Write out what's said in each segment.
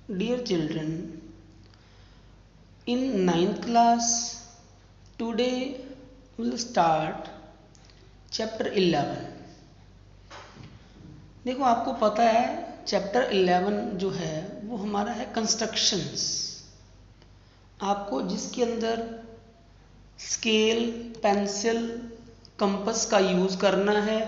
Dear children, in ninth class, today we'll start chapter 11. देखो आपको पता है चैप्टर 11 जो है वो हमारा है कंस्ट्रक्शंस। आपको जिसके अंदर स्केल, पेंसिल, कंपास का यूज़ करना है।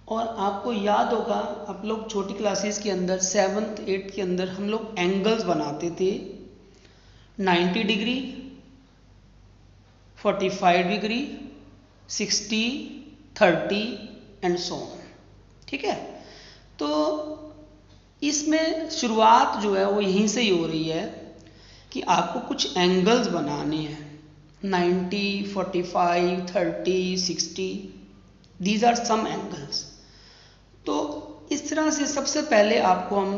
और आपको याद होगा आप लोग छोटी क्लासेस के अंदर 7th 8th के अंदर हम लोग एंगल्स बनाते थे 90 degree, 45 degree, 60, 30 and so on. ठीक है, तो इसमें शुरुआत जो है वो यहीं से ही हो रही है कि आपको कुछ एंगल्स बनाने हैं 90, 45, 30, 60, दीज आर सम एंगल्स। तो इस तरह से सबसे पहले आपको हम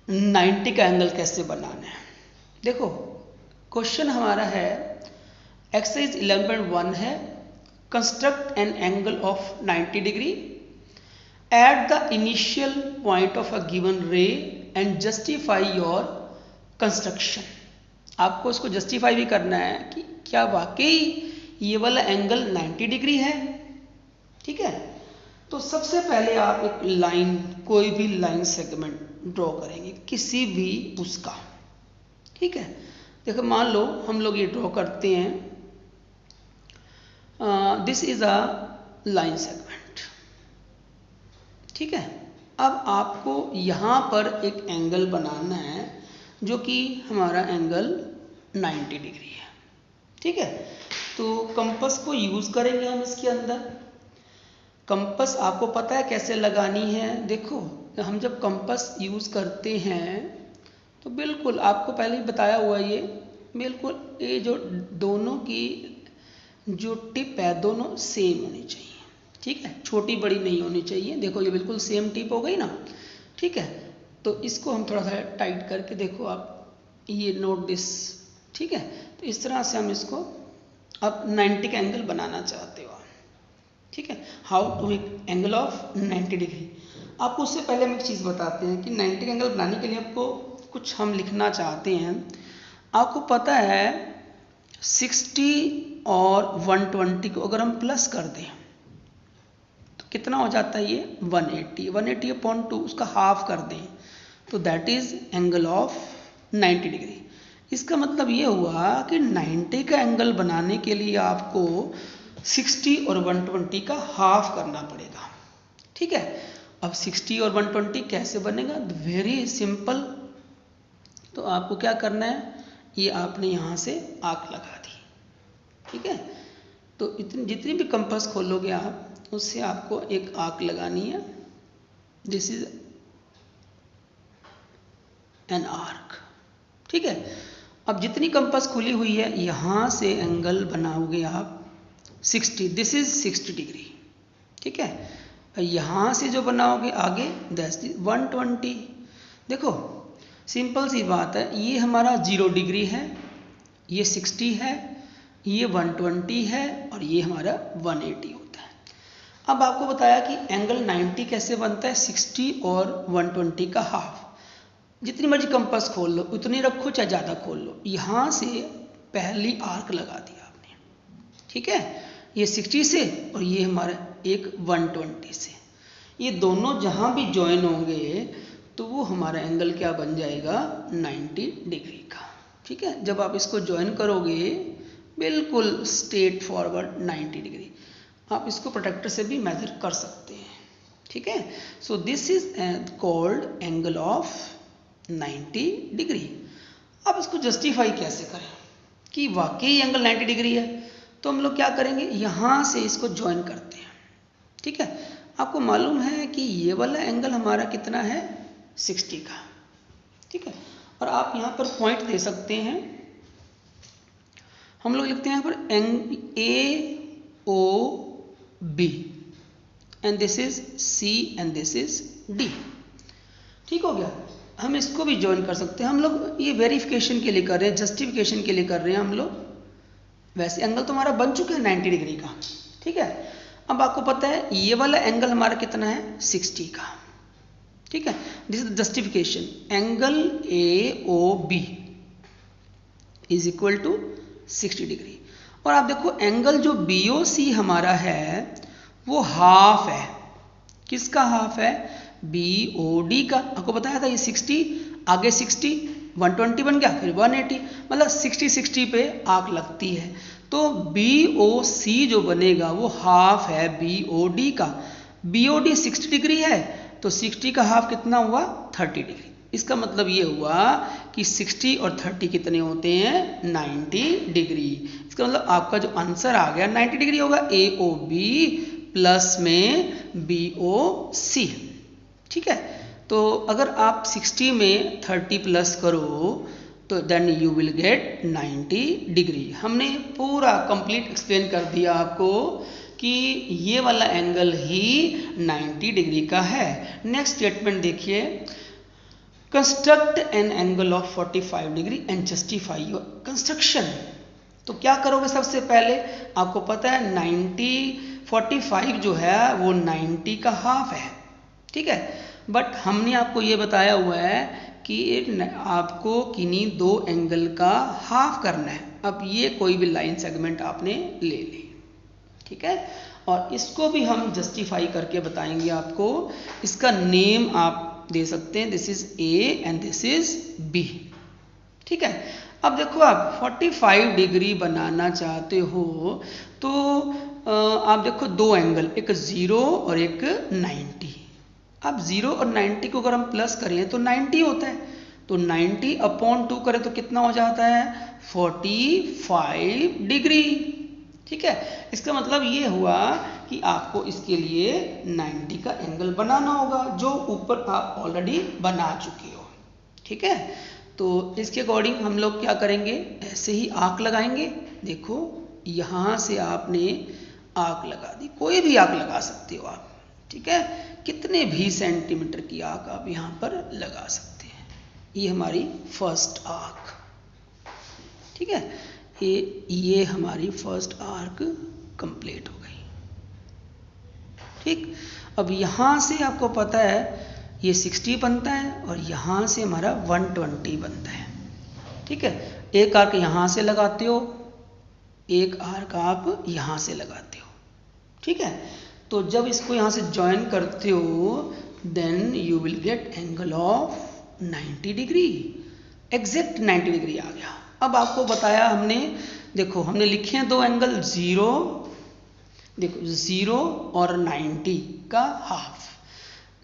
90 का एंगल कैसे बनाना है। देखो क्वेश्चन हमारा है एक्सरसाइज 11.1 है construct N angle of 90 degree at the initial point of a given रे एंड जस्टिफाई योर कंस्ट्रक्शन। आपको इसको जस्टिफाई भी करना है कि क्या वाकई ये वाला एंगल 90 डिग्री है। ठीक है, तो सबसे पहले आप एक लाइन, कोई भी लाइन सेगमेंट ड्रॉ करेंगे किसी भी उसका। ठीक है, देखो मान लो हम लोग ये ड्रॉ करते हैं, this is a line segment. ठीक है, अब आपको यहाँ पर एक एंगल बनाना है जो कि हमारा एंगल 90 डिग्री है। ठीक है, तो कंपास को यूज़ करेंगे हम इसके अंदर। कंपास आपको पता है कैसे लगानी है। देखो हम जब कंपास यूज़ करते हैं तो बिल्कुल आपको पहले ही बताया हुआ ये बिल्कुल ये जो दोनों की जो टिप है दोनों सेम होनी चाहिए। ठीक है, छोटी बड़ी नहीं होनी चाहिए। देखो ये बिल्कुल सेम टिप हो गई ना। ठीक है, तो इसको हम थोड़ा सा टाइट करके देखो आप ये नोट दिस। ठीक है, तो इस तरह से हम इसको अब 90 का एंगल बनाना चाहते हो। ठीक है, how to make angle of 90 degree. आपको उससे पहले हम एक चीज़ बताते हैं कि 90 का एंगल बनाने के लिए आपको कुछ हम लिखना चाहते हैं। आपको पता है 60 और 120 को अगर हम प्लस कर दें तो कितना हो जाता है ये 180। 180 अपॉन 2 उसका हाफ कर दें तो that is angle of 90 degree. इसका मतलब ये हुआ कि 90 का एंगल बनाने के लिए आपको 60 और 120 का हाफ करना पड़ेगा। ठीक है, अब 60 और 120 कैसे बनेगा, वेरी सिंपल। तो आपको क्या करना है, ये आपने यहाँ से आर्क लगा दी। ठीक है, तो इतनी जितनी भी कंपास खोलोगे आप उससे आपको एक आर्क लगानी है। This is an arc. ठीक है, अब जितनी कंपास खुली हुई है यहाँ से एंगल बनाओगे आप 60, दिस इज 60 डिग्री। ठीक है, यहाँ से जो बनाओगे आगे दैट्स 120। देखो सिंपल सी बात है, ये हमारा 0 डिग्री है, ये 60 है, ये 120 है और ये हमारा 180 होता है। अब आपको बताया कि एंगल 90 कैसे बनता है, 60 और 120 का हाफ। जितनी मर्जी कंपास खोल लो उतनी रखो चाहे ज़्यादा खोल लो, यहाँ से पहली आर्क लगा दिया आपने। ठीक है, ये 60 से और ये हमारा एक 120 से, ये दोनों जहाँ भी ज्वाइन होंगे तो वो हमारा एंगल क्या बन जाएगा 90 डिग्री का। ठीक है, जब आप इसको ज्वाइन करोगे बिल्कुल स्ट्रेट फॉरवर्ड 90 डिग्री। आप इसको प्रोटेक्टर से भी मेजर कर सकते हैं। ठीक है, सो this is called angle of 90 degree. अब इसको जस्टिफाई कैसे करें कि वाकई एंगल 90 डिग्री है, तो हम लोग क्या करेंगे, यहाँ से इसको ज्वाइन करते हैं। ठीक है, आपको मालूम है कि ये वाला एंगल हमारा कितना है 60 का। ठीक है, और आप यहाँ पर पॉइंट दे सकते हैं। हम लोग लिखते हैं यहाँ पर A O B and this is C and this is D. ठीक हो गया, हम इसको भी ज्वाइन कर सकते हैं। हम लोग ये वेरिफिकेशन के लिए कर रहे हैं, जस्टिफिकेशन के लिए कर रहे हैं हम लोग। वैसे एंगल तो हमारा बन चुका है 90 डिग्री का। ठीक है, अब आपको पता है ये वाला एंगल हमारा कितना है 60 का। ठीक है, this is justification. Angle A O B is equal to 60 degree. और आप देखो एंगल जो बी ओ सी हमारा है वो हाफ है। किसका हाफ है? बी ओ डी का। आपको बताया था ये 60 आगे 60 120 बन गया, फिर 180, मतलब 60 पे आंख लगती है। तो बी ओ सी जो बनेगा वो हाफ है बी ओ डी का। बी ओ डी 60 डिग्री है तो 60 का हाफ कितना हुआ? 30 डिग्री। इसका मतलब ये हुआ कि 60 और 30 कितने होते हैं? 90 डिग्री। इसका मतलब आपका जो आंसर आ गया 90 डिग्री होगा, ए ओ बी प्लस में बी ओ सी। ठीक है, तो अगर आप 60 में 30 प्लस करो तो then you will get 90 degree. हमने पूरा कंप्लीट एक्सप्लेन कर दिया आपको कि ये वाला एंगल ही 90 डिग्री का है। नेक्स्ट स्टेटमेंट देखिए, construct N angle of 45 degree and justify your construction. तो क्या करोगे? सबसे पहले आपको पता है 45 जो है वो 90 का हाफ है, ठीक है, बट हमने आपको ये बताया हुआ है कि आपको किन्हीं दो एंगल का हाफ करना है। अब ये कोई भी लाइन सेगमेंट आपने ले ली, ठीक है, और इसको भी हम जस्टिफाई करके बताएंगे आपको। इसका नेम आप दे सकते हैं, this is A and this is B, ठीक है। अब देखो आप 45 डिग्री बनाना चाहते हो तो आप देखो दो एंगल, एक 0 और एक 90। अब 0 और 90 को अगर हम प्लस करें तो 90 होता है, तो 90/2 करें तो कितना हो जाता है? 45 डिग्री, ठीक है। इसका मतलब ये हुआ कि आपको इसके लिए 90 का एंगल बनाना होगा जो ऊपर आप ऑलरेडी बना चुके हो, ठीक है। तो इसके अकॉर्डिंग हम लोग क्या करेंगे, ऐसे ही आर्क लगाएंगे। देखो यहाँ से आपने आर्क लगा दी, कोई भी आर्क लगा सकते हो आप, ठीक है, कितने भी सेंटीमीटर की आर्क आप यहाँ पर लगा सकते हैं। ये हमारी फर्स्ट आर्क, ठीक है, ये हमारी फर्स्ट आर्क कंप्लीट हो गई, ठीक। अब यहाँ से आपको पता है ये 60 बनता है और यहाँ से हमारा 120 बनता है, ठीक है। एक आर्क यहाँ से लगाते हो, एक आर्क आप यहाँ से लगाते हो, ठीक है। तो जब इसको यहाँ से ज्वाइन करते हो then you will get angle of 90 degree, exact 90 degree आ गया। अब आपको बताया हमने, देखो हमने लिखे हैं दो एंगल 0, देखो 0 और 90 का हाफ।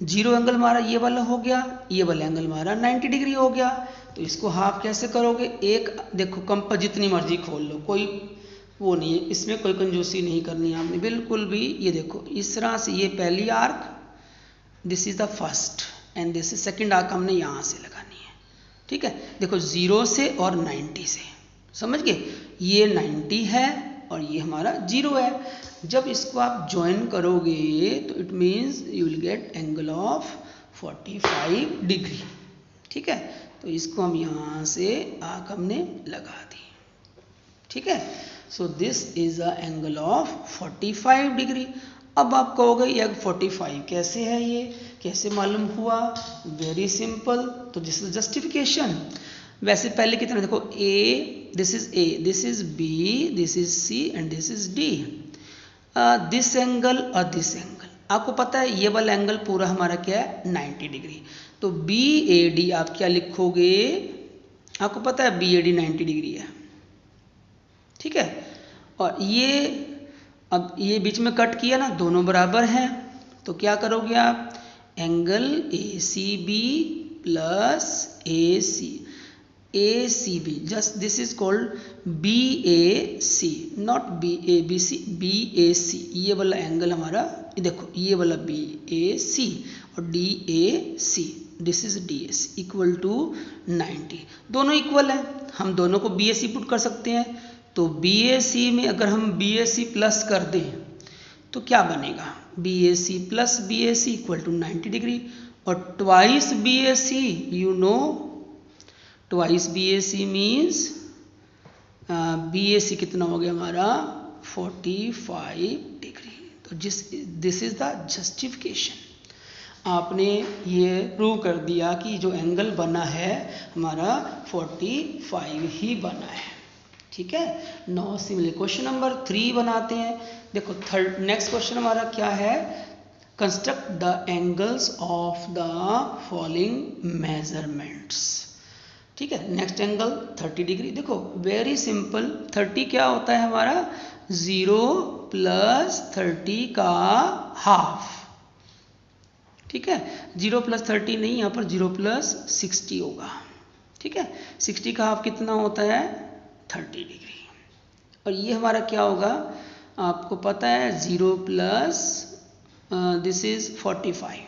0 एंगल हमारा ये वाला हो गया, ये वाला एंगल हमारा 90 डिग्री हो गया। तो इसको हाफ कैसे करोगे? एक देखो कंपास जितनी मर्जी खोल लो, कोई वो नहीं है, इसमें कोई कंजूसी नहीं करनी है आपने बिल्कुल भी। ये देखो इस तरह से, ये पहली arc, this is the first and this is second arc हमने यहाँ से लगानी है, ठीक है। देखो 0 से और 90 से, समझ गए, ये 90 है और ये हमारा 0 है। जब इसको आप ज्वाइन करोगे तो it means you will get angle of 45 degree, ठीक है। तो इसको हम यहाँ से आर्क हमने लगा दी, ठीक है। सो this is a angle of 45 degree. अब आप कहोगे ये 45 कैसे है, ये कैसे मालूम हुआ? वेरी सिंपल, तो दिस इज जस्टिफिकेशन। वैसे पहले की तरह देखो A, this is B, this is C and this is D. This angle और दिस एंगल, आपको पता है ये वाला एंगल पूरा हमारा क्या है? 90 डिग्री। तो बी ए डी आप क्या लिखोगे? आपको पता है बी ए डी 90 डिग्री है, ठीक है। और ये अब ये बीच में कट किया ना, दोनों बराबर हैं, तो क्या करोगे आप? Angle A C B plus A C B, just this is called B A C, not B A B C, B A C. ये वाला एंगल हमारा, देखो ये वाला बी ए सी और D A C, this is D A C equal to 90। दोनों equal है, हम दोनों को बी ए सी पुट कर सकते हैं। तो बी ए सी में अगर हम बी ए सी प्लस कर दें तो क्या बनेगा? B A C plus B A C equal to 90 degree, और twice B A C, you know twice B A C means B A C कितना हो गया हमारा? 45 डिग्री। तो दिस इज द जस्टिफिकेशन। आपने ये प्रूव कर दिया कि जो एंगल बना है हमारा 45 ही बना है। ठीक है, नाउ सिमिलर क्वेश्चन नंबर 3 बनाते हैं। देखो नेक्स्ट क्वेश्चन हमारा क्या है, construct the angles of the following measurements. ठीक है, नेक्स्ट एंगल 30 डिग्री। देखो वेरी सिंपल, 30 क्या होता है हमारा 0 + 30 का हाफ। ठीक है, 0 + 30 नहीं, यहाँ पर 0 + 60 होगा। ठीक है, 60 का हाफ कितना होता है 30 डिग्री। और ये हमारा क्या होगा, आपको पता है 0 + दिस इज 45।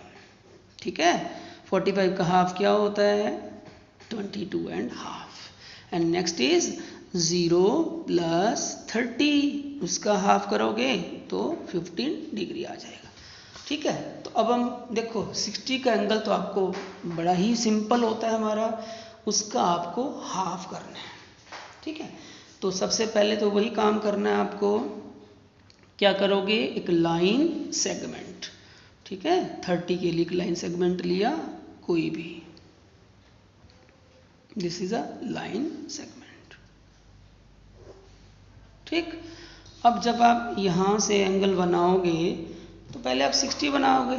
ठीक है, 45 का हाफ क्या होता है 22.5। एंड नेक्स्ट इज 0 + 30, उसका हाफ करोगे तो 15 डिग्री आ जाएगा। ठीक है, तो अब हम देखो 60 का एंगल तो आपको बड़ा ही सिंपल होता है हमारा, उसका आपको हाफ करना है। ठीक है, तो सबसे पहले तो वही काम करना है आपको, क्या करोगे, एक लाइन सेगमेंट। ठीक है, 30 के लिए एक लाइन सेगमेंट लिया कोई भी, this is a line segment. ठीक, अब जब आप यहाँ से एंगल बनाओगे तो पहले आप 60 बनाओगे।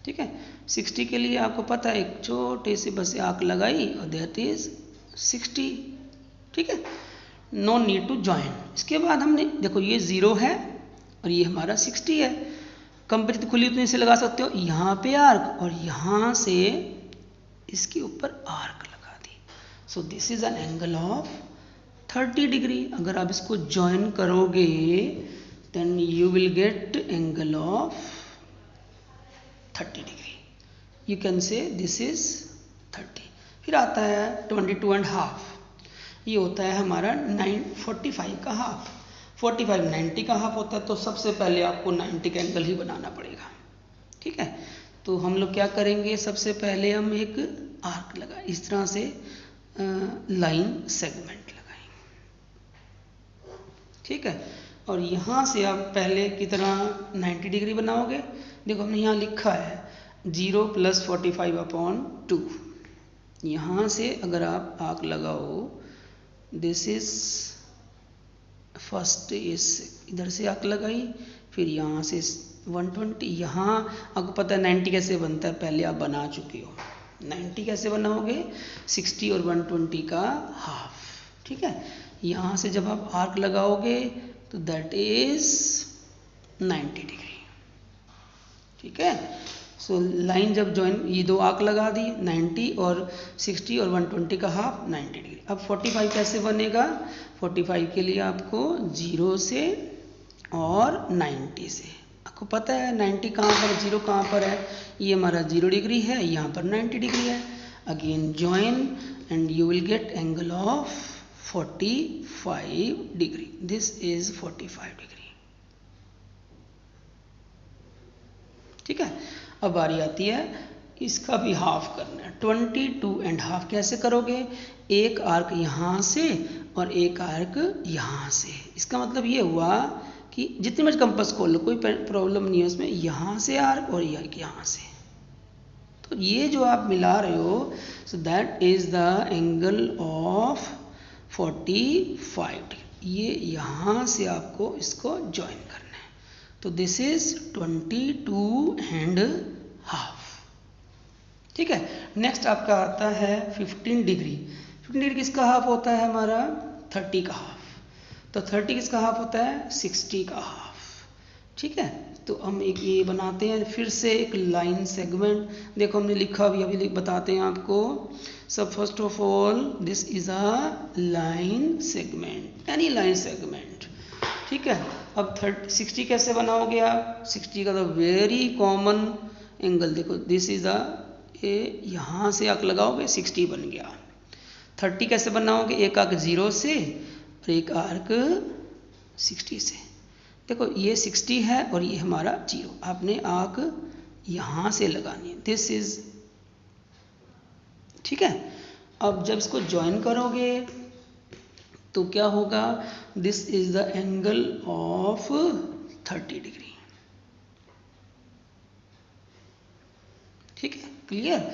ठीक है, 60 के लिए आपको पता है एक छोटे से बस आर्क लगाई और दैट इज 60। ठीक है, नो नीड टू जॉइन। इसके बाद हमने देखो ये 0 है और ये हमारा 60 है, कंपेरिजन खुली तो इसे लगा सकते हो यहाँ पे आर्क और यहाँ से इसके ऊपर आर्क लगा दी। So this is an angle of 30 degree. अगर आप इसको जॉइन करोगे then you will get angle of 30 degree. You can say this is 30। फिर आता है 22.5, ये होता है हमारा 45 का हाफ। 45 90 का हाफ होता है, तो सबसे पहले आपको 90 का एंगल ही बनाना पड़ेगा। ठीक है, तो हम लोग क्या करेंगे, सबसे पहले हम एक आर्क लगाए, इस तरह से लाइन सेगमेंट लगाएंगे। ठीक है, और यहाँ से आप पहले की तरह 90 डिग्री बनाओगे। देखो हमने यहाँ लिखा है 0 + 45/2। यहाँ से अगर आप आर्क लगाओ, दिस इज फर्स्ट, इस इधर से आर्क लगाई, फिर यहाँ से 120, यहाँ आपको पता है 90 कैसे बनता है, पहले आप बना चुके हो। 90 कैसे बनाओगे, 60 और 120 का हाफ। ठीक है, यहाँ से जब आप आर्क लगाओगे तो दैट इज 90 डिग्री। ठीक है, सो लाइन जब जॉइन, ये दो आर्क लगा दी 90 और 60 और 120 का हाफ 90 डिग्री। अब 45 कैसे बनेगा, 45 के लिए आपको 0 से और 90 से, आपको पता है 90 कहाँ पर, 0 कहाँ पर है, ये हमारा 0 डिग्री है, यहाँ पर 90 डिग्री है। Again join and you will get angle of 45 degree. This is 45 degree. ठीक है, अब बारी आती है इसका भी हाफ करना है। 22.5 कैसे करोगे, एक आर्क यहाँ से और एक आर्क यहाँ से। इसका मतलब ये हुआ कि जितनी मर्जी कंपास खोल लो कोई प्रॉब्लम नहीं है उसमें, यहाँ से आर्क और यहाँ से, तो ये जो आप मिला रहे हो, so that is the angle of 45 degree. ये यहाँ से आपको इसको ज्वाइन करना है, तो दिस इज 22.5। ठीक है, नेक्स्ट आपका आता है 15 डिग्री। 15 डिग्री किसका हाफ होता है हमारा 30 का हाफ, तो 30 किसका हाफ होता है 60 का हाफ। ठीक है, तो हम एक ये बनाते हैं फिर से एक लाइन सेगमेंट। देखो हमने लिखा अभी बताते हैं आपको। सब first of all this is a line segment, any line segment. ठीक है, अब 60 कैसे बनाओगे आप, 60 का तो वेरी कॉमन एंगल, देखो दिस इज अ, यहाँ से आर्क लगाओगे 60 बन गया। 30 कैसे बनाओगे, एक आर्क 0 से और एक आर्क 60 से। देखो ये 60 है और ये हमारा 0, आपने आर्क यहाँ से लगानी है, दिस इज। ठीक है, अब जब इसको ज्वाइन करोगे तो क्या होगा, this is the angle of 30 degree. ठीक है, क्लियर।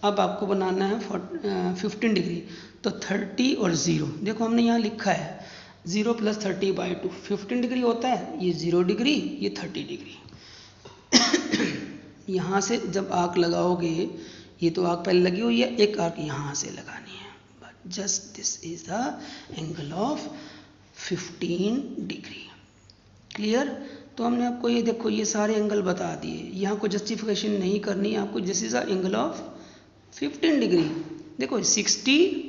अब आपको बनाना है 15 डिग्री, तो 30 और 0, देखो हमने यहाँ लिखा है 0 + 30/2 15 डिग्री होता है, ये 0 डिग्री, ये 30 डिग्री। यहाँ से जब आर्क लगाओगे, ये तो आर्क पहले लगी हुई है, एक आर्क यहाँ से लगानी है, but just this is the angle of 15 degree, clear. तो हमने आपको ये देखो ये सारे एंगल बता दिए, यहाँ कोई जस्टिफिकेशन नहीं करनी है आपको, this is the angle of 15 degree. देखो 60,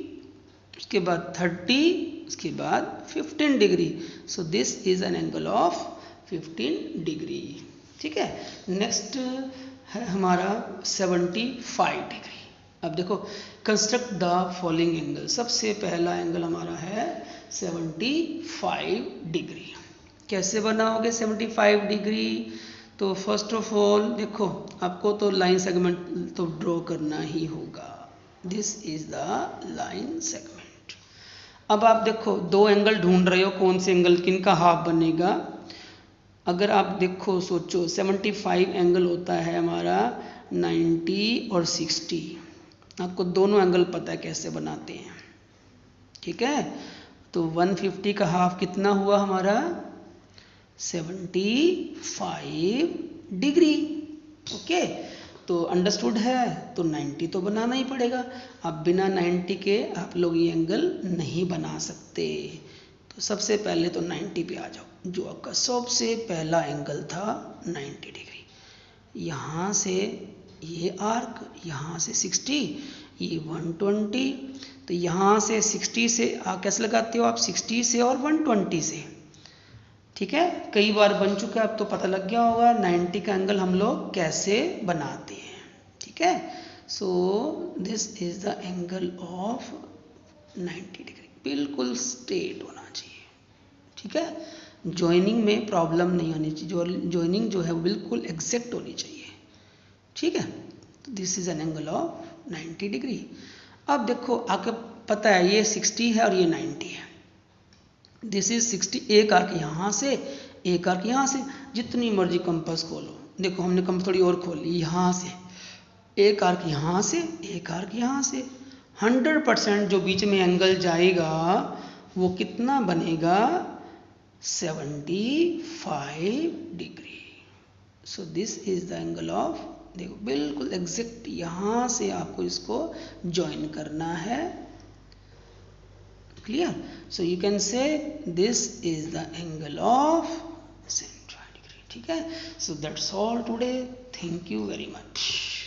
उसके बाद 30, उसके बाद 15 degree, so this is an angle of 15 degree, ठीक है। नेक्स्ट है हमारा 75 डिग्री। अब देखो कंस्ट्रक्ट द फॉलोइंग एंगल, सबसे पहला एंगल हमारा है 75 डिग्री। कैसे बनाओगे 75 डिग्री? तो फर्स्ट ऑफ ऑल देखो आपको तो लाइन सेगमेंट तो ड्रॉ करना ही होगा, this is the line segment. अब आप देखो दो एंगल ढूंढ रहे हो, कौन से एंगल किनका हाफ बनेगा। अगर आप देखो सोचो 75 एंगल होता है हमारा 90 और 60, आपको दोनों एंगल पता है कैसे बनाते हैं, ठीक है। तो 150 का हाफ कितना हुआ हमारा 75 डिग्री, ओके। तो अंडरस्टूड है, तो 90 तो बनाना ही पड़ेगा। अब बिना 90 के आप लोग ये एंगल नहीं बना सकते, तो सबसे पहले तो 90 पे आ जाओ, जो आपका सबसे पहला एंगल था 90 डिग्री। यहाँ से ये आर्क, यहाँ से 60, ये 120, तो यहाँ से 60 से कैसे लगाते हो आप 60 से और 120 से, ठीक है। कई बार बन चुका है, अब तो पता लग गया होगा 90 का एंगल हम लोग कैसे बनाते हैं, ठीक है। सो this is the angle of 90 degree, बिल्कुल स्ट्रेट होना चाहिए, ठीक है। जॉइनिंग में प्रॉब्लम नहीं होनी चाहिए, जॉइनिंग जो है वो बिल्कुल एग्जैक्ट होनी चाहिए, ठीक है। तो this is an angle of 90 degree. अब देखो आपको पता है ये 60 है और ये 90 है, दिस इज 60, एक आर्क यहाँ से, एक आर्क यहाँ से, जितनी मर्जी कंपास खोलो, देखो हमने कंपास थोड़ी और खोल ली, यहाँ से एक आर्क यहाँ से, एक आर्क यहाँ से, 100% जो बीच में एंगल जाएगा वो कितना बनेगा 75 degree. So this is the angle of, देखो बिल्कुल एग्जैक्ट यहाँ से आपको इसको ज्वाइन करना है, clear. So you can say this is the angle of 75 degree, ठीक है। So that's all today, thank you very much.